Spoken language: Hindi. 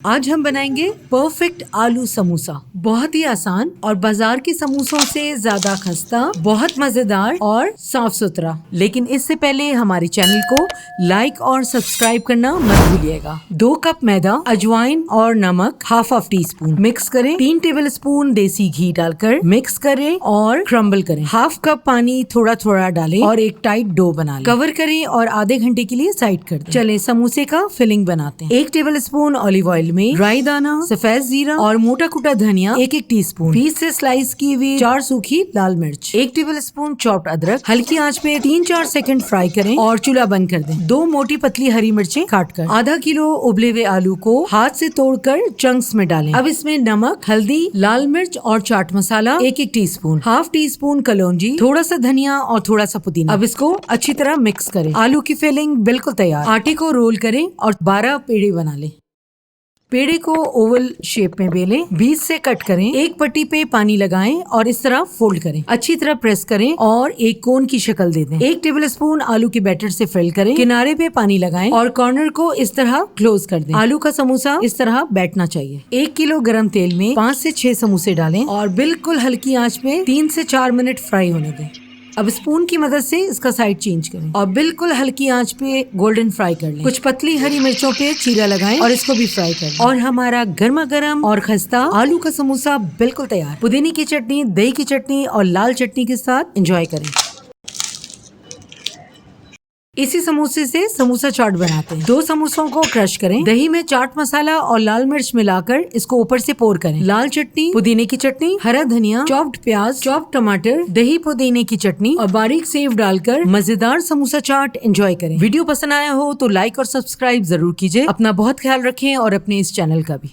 आज हम बनाएंगे परफेक्ट आलू समोसा। बहुत ही आसान और बाजार के समोसों से ज्यादा खस्ता, बहुत मजेदार और साफ सुथरा। लेकिन इससे पहले हमारे चैनल को लाइक और सब्सक्राइब करना मत भूलिएगा। 2 कप मैदा, अजवाइन और नमक हाफ टी स्पून मिक्स करें। 3 टेबल स्पून देसी घी डालकर मिक्स करें और क्रम्बल करें। हाफ कप पानी थोड़ा थोड़ा डालें और एक टाइट डो बना लें। कवर करें और आधे घंटे के लिए साइड कर दें। चले समोसे का फिलिंग बनाते हैं। 1 टेबल स्पून ऑलिव ऑयल में राई दाना, सफेद जीरा और मोटा कुटा धनिया 1 टीस्पून, बीच से स्लाइस की हुई 4 सूखी लाल मिर्च, 1 टेबल स्पून चॉप्ड अदरक। हल्की आंच पे 3-4 सेकंड फ्राई करें और चूल्हा बंद कर दें। 2 मोटी पतली हरी मिर्चें काट कर, आधा किलो उबले हुए आलू को हाथ से तोड़कर चंक्स में डालें। अब इसमें नमक, हल्दी, लाल मिर्च और chaat masala 1 teaspoon, half tea spoon कलौंजी, थोड़ा सा धनिया और थोड़ा सा पुदीना। अब इसको अच्छी तरह मिक्स करें। आलू की फिलिंग बिल्कुल तैयार। आटे को रोल करें और 12 पेड़े बना लें। पेड़े को ओवल शेप में बेलें, बीच से कट करें। एक पट्टी पे पानी लगाएं और इस तरह फोल्ड करें। अच्छी तरह प्रेस करें और एक कोन की शक्ल दे दें। 1 टेबल स्पून आलू के बैटर से फिल करें। किनारे पे पानी लगाएं और कॉर्नर को इस तरह क्लोज कर दें। आलू का समोसा इस तरह बैठना चाहिए। 1 किलो गरम तेल में 5 से 6 समोसे डालें और बिल्कुल हल्की आंच पे 3 से 4 मिनट फ्राई होने दें। अब स्पून की मदद से इसका साइड चेंज करें और बिल्कुल हल्की आंच पे गोल्डन फ्राई कर लें। कुछ पतली हरी मिर्चों पे चीरा लगाएं और इसको भी फ्राई कर लें। और हमारा गर्मा गर्म और खस्ता आलू का समोसा बिल्कुल तैयार। पुदीने की चटनी, दही की चटनी और लाल चटनी के साथ एंजॉय करें। इसी समोसे से समोसा चाट बनाते हैं। 2 समोसों को क्रश करें। दही में चाट मसाला और लाल मिर्च मिलाकर इसको ऊपर से पोर करें। लाल चटनी, पुदीने की चटनी, हरा धनिया, चॉप्ड प्याज, चॉप्ड टमाटर, दही पुदीने की चटनी और बारीक सेव डालकर मजेदार समोसा चाट एंजॉय करें। वीडियो पसंद आया हो तो लाइक और सब्सक्राइब जरूर कीजिए। अपना बहुत ख्याल रखें और अपने इस चैनल का भी।